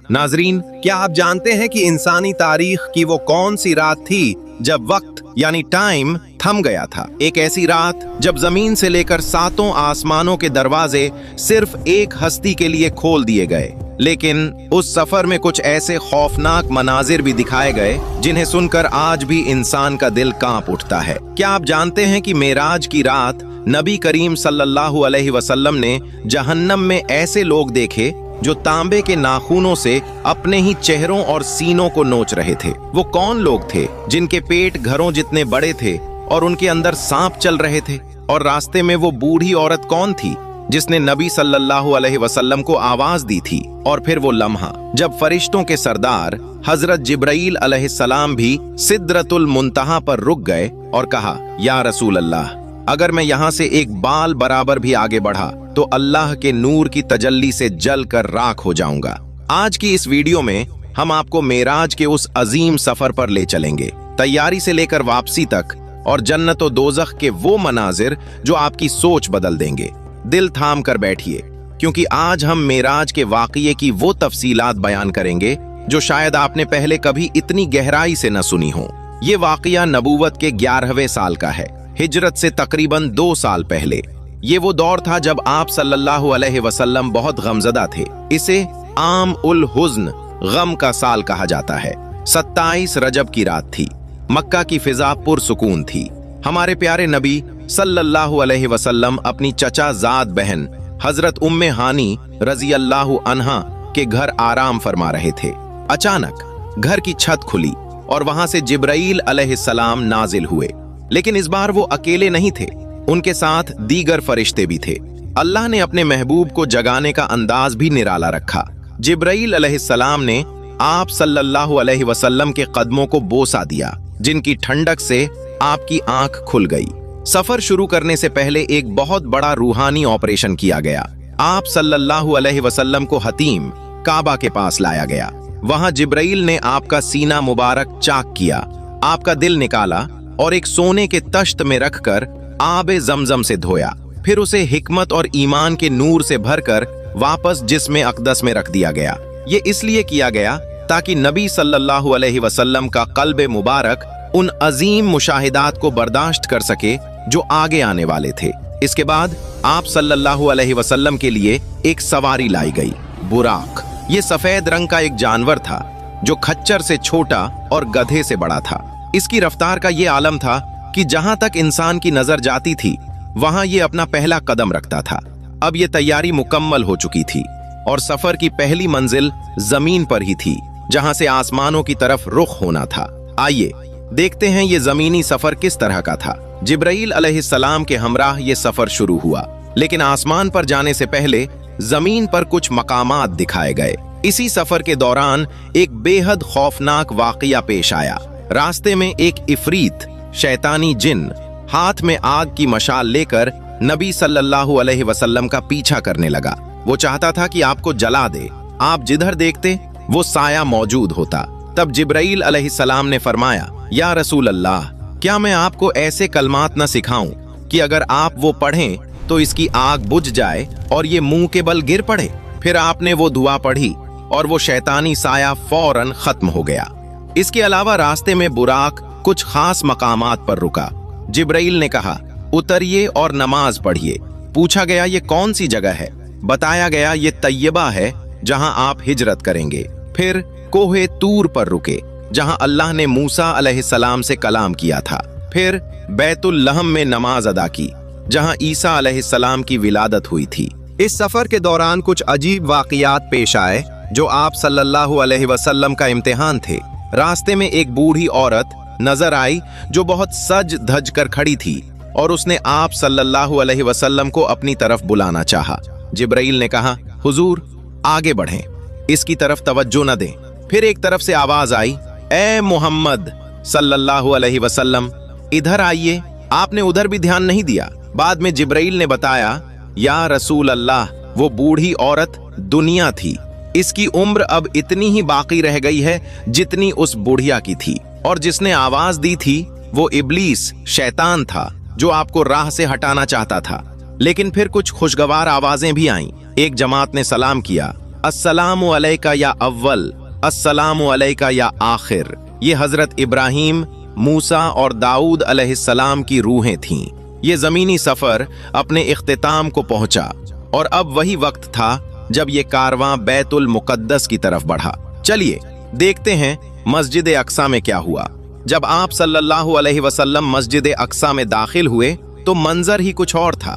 नाजरीन, क्या आप जानते हैं कि इंसानी तारीख की वो कौन सी रात थी जब वक्त यानी टाइम थम गया था? एक ऐसी रात जब जमीन से लेकर सातों आसमानों के दरवाजे सिर्फ एक हस्ती के लिए खोल दिए गए। लेकिन उस सफर में कुछ ऐसे खौफनाक मनाजिर भी दिखाए गए जिन्हें सुनकर आज भी इंसान का दिल कांप उठता है। क्या आप जानते हैं कि मेराज की रात नबी करीम सल्लल्लाहु अलैहि वसल्लम ने जहन्नम में ऐसे लोग देखे जो तांबे के नाखूनों से अपने ही चेहरों और सीनों को नोच रहे थे? वो कौन लोग थे जिनके पेट घरों जितने बड़े थे और उनके अंदर सांप चल रहे थे? और रास्ते में वो बूढ़ी औरत कौन थी जिसने नबी सल्लल्लाहु अलैहि वसल्लम को आवाज दी थी? और फिर वो लम्हा जब फरिश्तों के सरदार हजरत जिब्राईल अलैहिस्सलाम भी सिदरतुल मुंतहा पर रुक गए और कहा, या रसूल अल्लाह, अगर मैं यहाँ से एक बाल बराबर भी आगे बढ़ा तो अल्लाह के नूर की तजल्ली से जल कर राख हो जाऊंगा। आज की इस वीडियो में हम आपको मेराज के उस अजीम सफर पर ले चलेंगे, तैयारी से लेकर वापसी तक, और जन्नत और दोज़ख के वो मनाजिर जो आपकी सोच बदल देंगे। दिल थाम कर बैठिए, क्योंकि आज हम मेराज के वाक़ये की वो तफसीलात बयान करेंगे जो शायद आपने पहले कभी इतनी गहराई से न सुनी हो। ये वाक़या नबूवत के 11वें साल का है, हिजरत से तकरीबन 2 साल पहले। ये वो दौर था जब आप सल्लल्लाहु अलैहि वसल्लम बहुत गमज़दा थे। इसे आम उल हुज़्न, गम का साल कहा जाता है। 27 रजब की रात थी। मक्का की फिजा पुरसुकून थी। हमारे प्यारे नबी सल्लल्लाहु अलैहि वसल्लम अपनी चचा ज़ाद बहन हजरत उम्मे हानी रज़ी अल्लाहु अन्हा के घर आराम फरमा रहे थे। अचानक घर की छत खुली और वहां से जिब्राईल अलैहिस्सलाम नाजिल हुए। लेकिन इस बार वो अकेले नहीं थे, उनके साथ दीगर फरिश्ते भी थे। अल्लाह ने अपने महबूब को जगाने का अंदाज भी निराला रखा। जिब्राईल अलैहिस्सलाम ने आप सल्लल्लाहु अलैहि वसल्लम के कदमों को बोसा दिया, जिनकी ठंडक से आपकी आंख खुल गई। सफर शुरू करने से पहले एक बहुत बड़ा रूहानी ऑपरेशन किया गया। आप सल्लल्लाहु अलैहि वसल्लम को हतीम काबा के पास लाया गया। वहां जिब्राईल ने आपका सीना मुबारक चाक किया, आपका दिल निकाला और एक सोने के तश्त में रखकर आबे ज़मज़म से धोया। फिर उसे हिकमत और ईमान के नूर से भरकर वापस जिस्म अक़दस में रख दिया गया। ये इसलिए किया गया ताकि नबी सल्लल्लाहु अलैहि वसल्लम का क़ल्ब मुबारक उन अजीम मुशाहिदात को बर्दाश्त कर सके जो आगे आने वाले थे। इसके बाद आप सल्लल्लाहु अलैहि वसल्लम के लिए एक सवारी लाई गई, बुराक। ये सफेद रंग का एक जानवर था जो खच्चर से छोटा और गधे से बड़ा था। इसकी रफ्तार का ये आलम था कि जहां तक इंसान की नजर जाती थी वहां ये अपना पहला कदम रखता था। अब ये तैयारी मुकम्मल हो चुकी थी और सफर की पहली मंजिल जमीन पर ही थी, जहां से आसमानों की तरफ रुख होना था। आइए देखते हैं ये जमीनी सफर किस तरह का था। जिब्राईल अलैहिस्सलाम के हमराह ये सफर शुरू हुआ, लेकिन आसमान पर जाने से पहले जमीन पर कुछ मकामात दिखाए गए। इसी सफर के दौरान एक बेहद खौफनाक वाकया पेश आया। रास्ते में एक इफरीत शैतानी जिन हाथ में आग की मशाल लेकर नबी सल्लल्लाहु अलैहि वसल्लम का पीछा करने लगा। वो चाहता था कि आपको जला दे। आप जिधर देखते वो साया मौजूद होता। तब जिब्राईल अलैहिस्सलाम ने फरमाया, या रसूल अल्लाह, क्या मैं आपको ऐसे कलमात न सिखाऊं कि अगर आप वो पढ़ें तो इसकी आग बुझ जाए और ये मुंह के बल गिर पड़े? फिर आपने वो दुआ पढ़ी और वो शैतानी साया फौरन खत्म हो गया। इसके अलावा रास्ते में बुराक कुछ खास मकामात पर रुका। जिब्राईल ने कहा, उतरिए और नमाज पढ़िए। पूछा गया, ये कौन सी जगह है? बताया गया, ये तैयबा है जहां आप हिजरत करेंगे। फिर कोहे तूर पर रुके, जहां अल्लाह ने मूसा अलैहिस्सलाम से कलाम किया था। फिर बैतुल लहम में नमाज अदा की, जहां ईसा अलैहिस्सलाम की विलादत हुई थी। इस सफर के दौरान कुछ अजीब वाकयात पेश आए जो आप सल्लल्लाहु अलैहि वसल्लम का इम्तिहान थे। रास्ते में एक बूढ़ी औरत नजर आई जो बहुत सज धज कर खड़ी थी और उसने आप सल्लल्लाहु अलैहि वसल्लम को अपनी तरफ बुलाना चाहा। जिब्राईल ने कहा, हुजूर आगे बढ़ें, इसकी तरफ तवज्जो न दें। फिर एक तरफ से आवाज आई, ए मोहम्मद सल्लल्लाहु अलैहि वसल्लम, इधर आइए। आपने उधर भी ध्यान नहीं दिया। बाद में जिब्राईल ने बताया, या रसूल अल्लाह, वो बूढ़ी औरत दुनिया थी। इसकी उम्र अब इतनी ही बाकी रह गई है जितनी उस बुढ़िया की थी, और जिसने आवाज दी थी वो इब्लीस शैतान था जो आपको राह से हटाना चाहता था। लेकिन फिर कुछ खुशगवार आवाजें भी आईं। एक जमात ने सलाम किया अस्सलामु अलैका या अव्वल, अस्सलामु अलैका या आखिर। ये हजरत इब्राहीम, मूसा और दाऊद अलैहिस्सलाम की रूहें थीं। ये जमीनी सफर अपने इख्तिताम को पहुंचा और अब वही वक्त था जब ये कारवां बैतुल मुकद्दस की तरफ बढ़ा। चलिए देखते हैं मस्जिद अक्सा में क्या हुआ। जब आप सल्लल्लाहु अलैहि वसल्लम मस्जिद अक्सा में दाखिल हुए तो मंजर ही कुछ और था।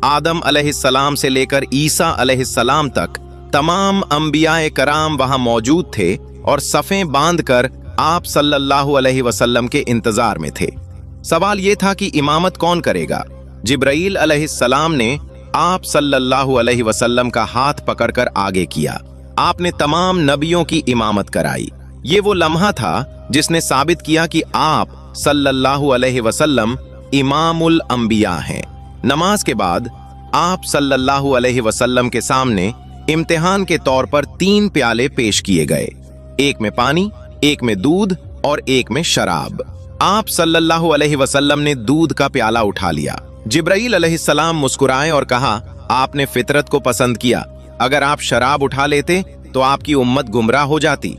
आदम अलैहिस्सलाम से लेकर ईसा अलैहिस्सलाम तक तमाम अंबियाए कराम वहां मौजूद थे और सफ़ें बांधकर आप सल्लल्लाहु अलैहि वसल्लम के इंतजार में थे। सवाल ये था कि इमामत कौन करेगा। जिब्राईल अलैहिस्सलाम ने आप सल्लल्लाहु अलैहि वसल्लम का हाथ पकड़कर आगे किया। आपने तमाम नबियों की इमामत कराई। ये वो लम्हा था जिसने साबित किया कि आप सल्लल्लाहु अलैहि वसल्लम इमामुल अंबिया हैं। नमाज के बाद आप सल्लल्लाहु अलैहि वसल्लम के सामने इम्तिहान के तौर पर 3 प्याले पेश किए गए, एक में पानी, एक में दूध और एक में शराब। आप सल्लल्लाहु अलैहि वसल्लम ने दूध का प्याला उठा लिया। जिब्राईल अलैहिस्सलाम मुस्कुराए और कहा, आपने फितरत को पसंद किया। अगर आप शराब उठा लेते तो आपकी उम्मत गुमराह हो जाती।